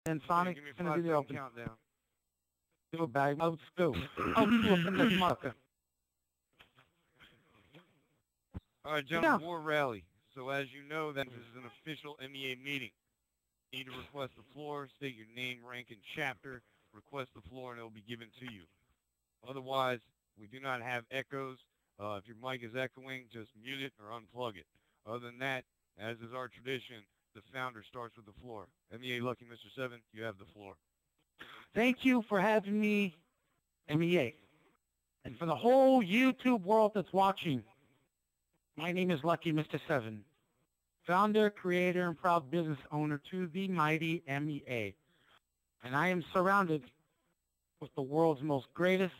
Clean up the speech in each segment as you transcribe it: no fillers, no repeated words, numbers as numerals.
And Sonic's Give me a gonna do the 5-second open. countdown. Do a bag. Let's go. Open this marker. All right, gentlemen, War Rally. So as you know, that this is an official MEA meeting. You need to request the floor, state your name, rank, and chapter, request the floor, and it will be given to you. Otherwise, we do not have echoes. If your mic is echoing, just mute it or unplug it. Other than that, as is our tradition, the founder starts with the floor. MEA Lucky Mr. 7, you have the floor. Thank you for having me, MEA. And for the whole YouTube world that's watching, my name is Lucky Mr. 7, founder, creator, and proud business owner to the mighty MEA. And I am surrounded with the world's most greatest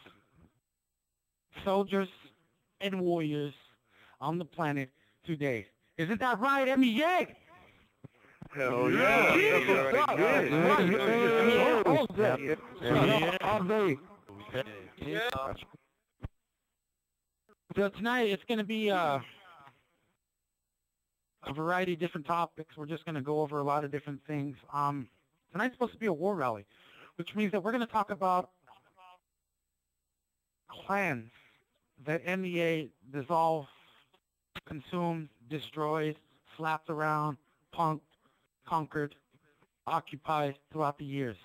soldiers and warriors on the planet today. Isn't that right, MEA? Hell yeah. So tonight it's going to be a variety of different topics. We're just going to go over a lot of different things. Tonight's supposed to be a war rally, which means that we're going to talk about clans that MEA dissolved, consumed, destroyed, slapped around, punked, conquered, occupied throughout the years.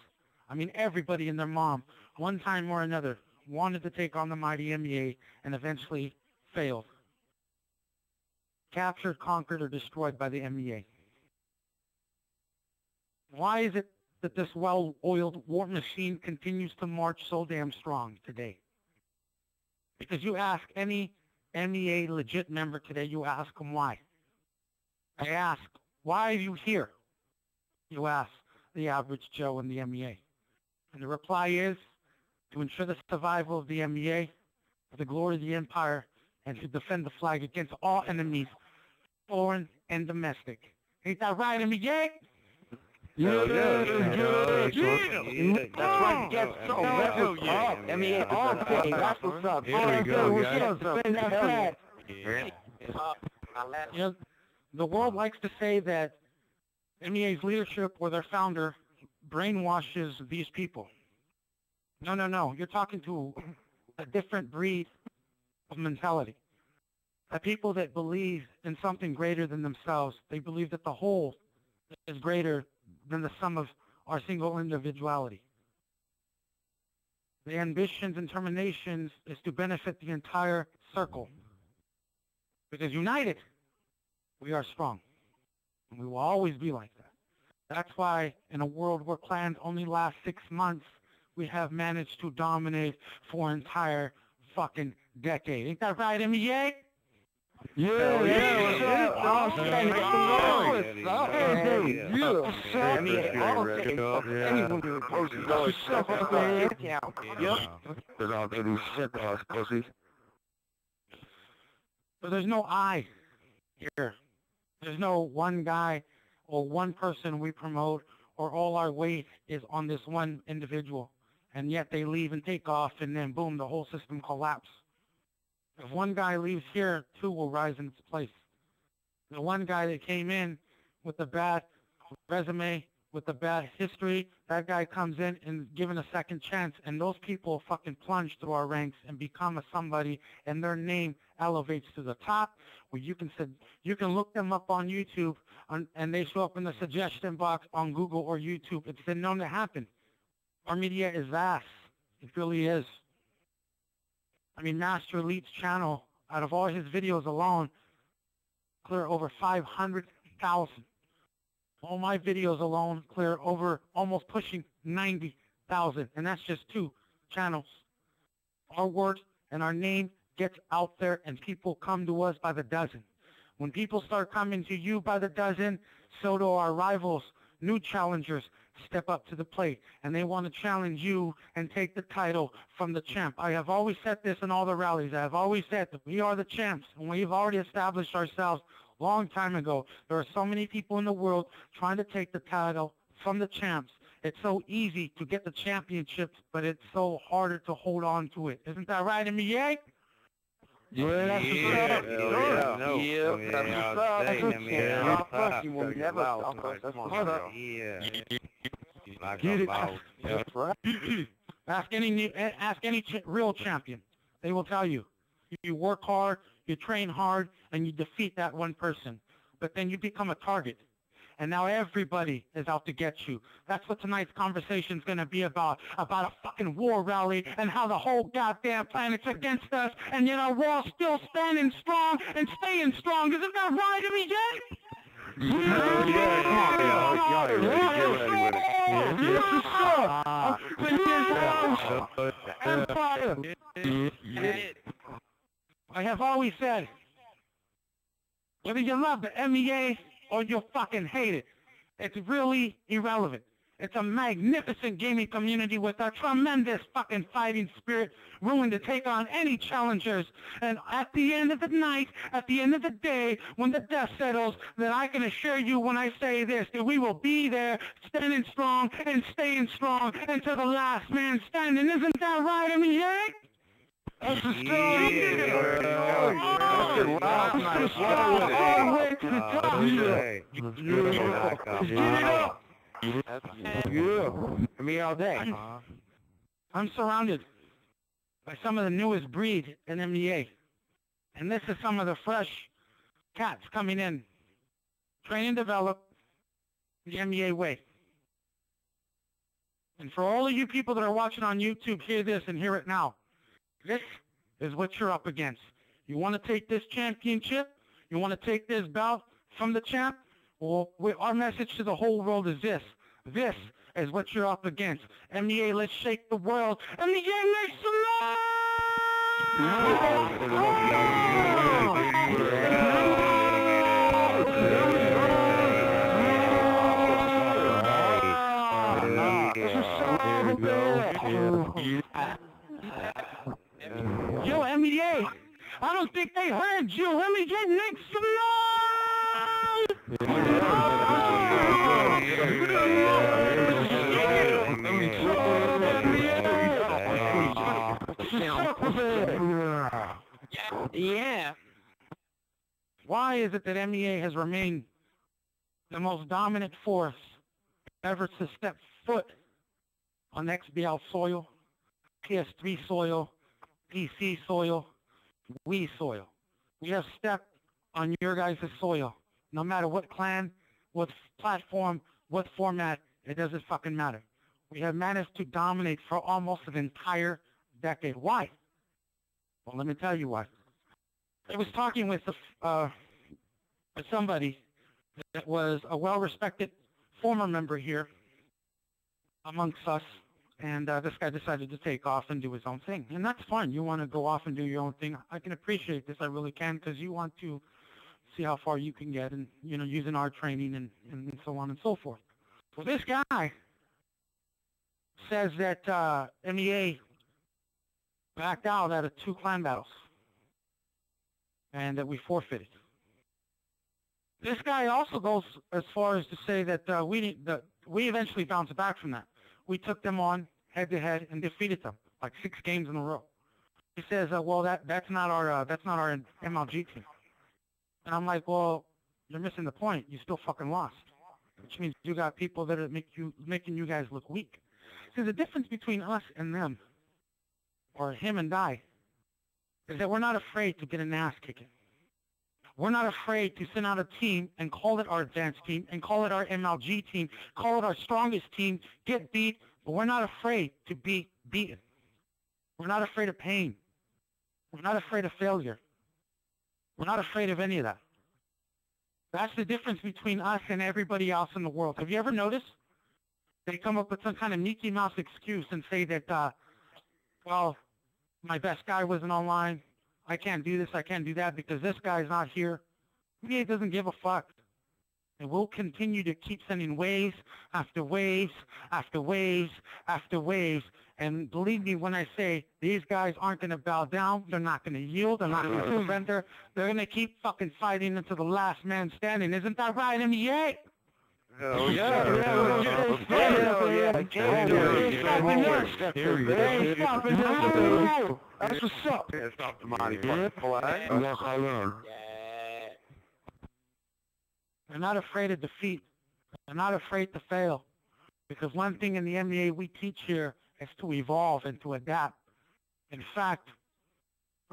I mean, everybody and their mom, one time or another, wanted to take on the mighty MEA and eventually failed. Captured, conquered, or destroyed by the MEA. Why is it that this well-oiled war machine continues to march so damn strong today? Because you ask any MEA legit member today, you ask them why. I ask, why are you here? You ask the average Joe in the MEA. And the reply is, to ensure the survival of the MEA, for the glory of the empire, and to defend the flag against all enemies, foreign and domestic. Ain't that right, MEA? Yeah. That's right, yes, so. MEA all day. That's what's up. Here we go, guys. You know, the world likes to say that MEA's leadership or their founder brainwashes these people. No. You're talking to a different breed of mentality. A people that believe in something greater than themselves. They believe that the whole is greater than the sum of our single individuality. The ambitions and terminations is to benefit the entire circle. Because united, we are strong. And we will always be like that. That's why in a world where clans only last 6 months, we have managed to dominate for an entire fucking decade. Ain't that right, MEA? Yeah. But there's no I here. There's no one guy or one person we promote, or all our weight is on this one individual. And yet they leave and take off, and then boom, the whole system collapses. If one guy leaves here, two will rise in its place. The one guy that came in with a bad resume, with a bad history, that guy comes in and given a second chance, and those people fucking plunge through our ranks and become a somebody, and their name elevates to the top, where you can look them up on YouTube, and they show up in the suggestion box on Google or YouTube. It's been known to happen. Our media is vast. It really is. I mean, Master Elite's channel, out of all his videos alone, clear over 500,000. All my videos alone clear over almost pushing 90,000. And that's just 2 channels. Our word and our name gets out there, and people come to us by the dozen. When people start coming to you by the dozen, so do our rivals, new challengers, step up to the plate, and they want to challenge you and take the title from the champ. I have always said this in all the rallies. I have always said that we are the champs, and we've already established ourselves a long time ago. There are so many people in the world trying to take the title from the champs. It's so easy to get the championships, but it's so harder to hold on to it. Isn't that right, MEA? Yeah, that's what's up. Get it out. That's right. Ask any real champion. They will tell you. You work hard, you train hard, and you defeat that one person. But then you become a target. And now everybody is out to get you. That's what tonight's conversation is going to be about a fucking war rally and how the whole goddamn planet's against us. And yet our war's still standing strong and staying strong. Isn't that right, Empire? I have always said, whether you love the MEA or you fucking hate it, it's really irrelevant. It's a magnificent gaming community with a tremendous fucking fighting spirit, willing to take on any challengers. And at the end of the night, at the end of the day, when the dust settles, then I can assure you when I say this, that we will be there, standing strong and staying strong until the last man standing. Isn't that right, MEA? That's the story. Me all day. I'm surrounded by some of the newest breed in MEA. And this is some of the fresh cats coming in. Train and develop the MEA way. And for all of you people that are watching on YouTube, hear this and hear it now. This is what you're up against. You want to take this championship? You want to take this belt from the champ? Well, our message to the whole world is this. This is what you're up against. MEA, let's shake the world. MEA, make some Yo, MEA, I don't think they heard you. MEA, make some Yeah. Why is it that MEA has remained the most dominant force ever to step foot on XBL soil, PS3 soil, PC soil, Wii soil? We have stepped on your guys' soil. No matter what clan, what platform, what format, it doesn't fucking matter. We have managed to dominate for almost an entire decade. Why? Well, let me tell you why. I was talking with somebody that was a well-respected former member here amongst us, and this guy decided to take off and do his own thing. And that's fine. You want to go off and do your own thing. I can appreciate this. I really can, because you want to see how far you can get and, you know, using our training and so on and so forth. Well, this guy says that MEA backed out out of 2 clan battles and that we forfeited. This guy also goes as far as to say that we eventually bounced back from that. We took them on head-to-head and defeated them like 6 games in a row. He says, well, that's not our MLG team. And I'm like, well, you're missing the point. You still fucking lost, which means you got people that are making you guys look weak. See, the difference between us and them, or him and I, is that we're not afraid to get an ass kicking. We're not afraid to send out a team and call it our advanced team and call it our MLG team, call it our strongest team, get beat, but we're not afraid to be beaten. We're not afraid of pain. We're not afraid of failure. We're not afraid of any of that. That's the difference between us and everybody else in the world. Have you ever noticed? They come up with some kind of Mickey Mouse excuse and say that, well, my best guy wasn't online. I can't do this, I can't do that because this guy's not here. MEA doesn't give a fuck. And we'll continue to keep sending waves after waves after waves after waves. And believe me when I say these guys aren't going to bow down. They're not going to yield. They're not going to surrender. They're going to keep fucking fighting until the last man standing. Isn't that right, MEA? Oh, yeah. That's what's up. Stop the mighty fucking flag. Yes, I learned. They're not afraid of defeat. They're not afraid to fail. Because one thing in the NBA we teach here is to evolve and to adapt. In fact,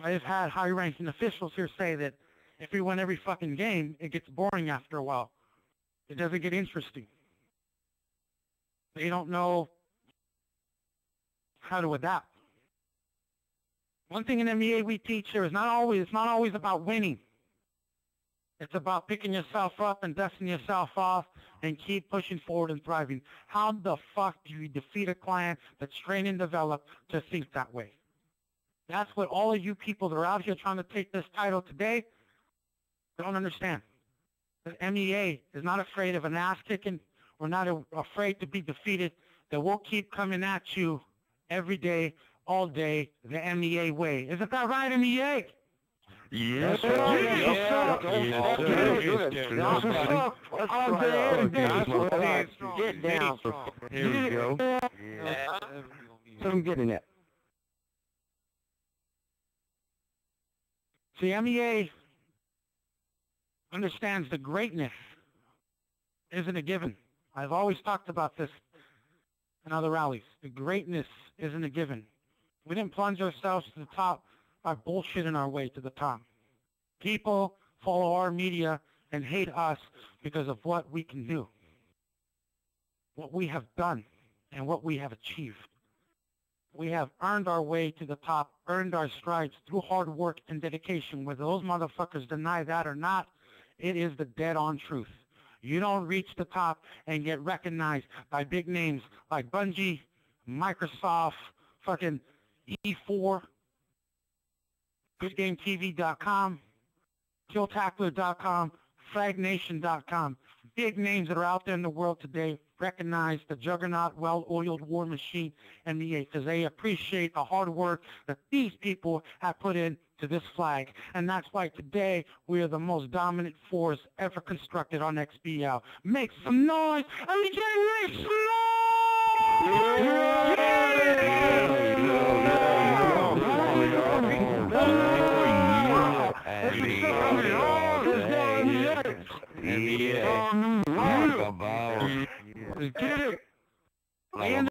I've had high-ranking officials here say that if we win every fucking game, it gets boring after a while. It doesn't get interesting. They don't know how to adapt. One thing in NBA we teach here is not always about winning. It's about picking yourself up and dusting yourself off and keep pushing forward and thriving. How the fuck do you defeat a client that's trained and developed to think that way? That's what all of you people that are out here trying to take this title today don't understand. The MEA is not afraid of an ass kicking. We're not afraid to be defeated. That we'll keep coming at you every day, all day, the MEA way. Isn't that right, MEA? Yes, sir. Get down. Here we go. So I'm getting it. See, MEA understands the greatness isn't a given. I've always talked about this in other rallies. The greatness isn't a given. We didn't plunge ourselves to the top by bullshitting our way to the top. People follow our media and hate us because of what we can do, what we have done, and what we have achieved. We have earned our way to the top, earned our stripes through hard work and dedication. Whether those motherfuckers deny that or not, it is the dead-on truth. You don't reach the top and get recognized by big names like Bungie, Microsoft, fucking E4, GoodGameTV.com, KillTackler.com, FragNation.com. Big names that are out there in the world today recognize the juggernaut, well-oiled war machine MEA because they appreciate the hard work that these people have put into this flag. And that's why today we are the most dominant force ever constructed on XBL. Make some noise! MEA, make some noise! Get it!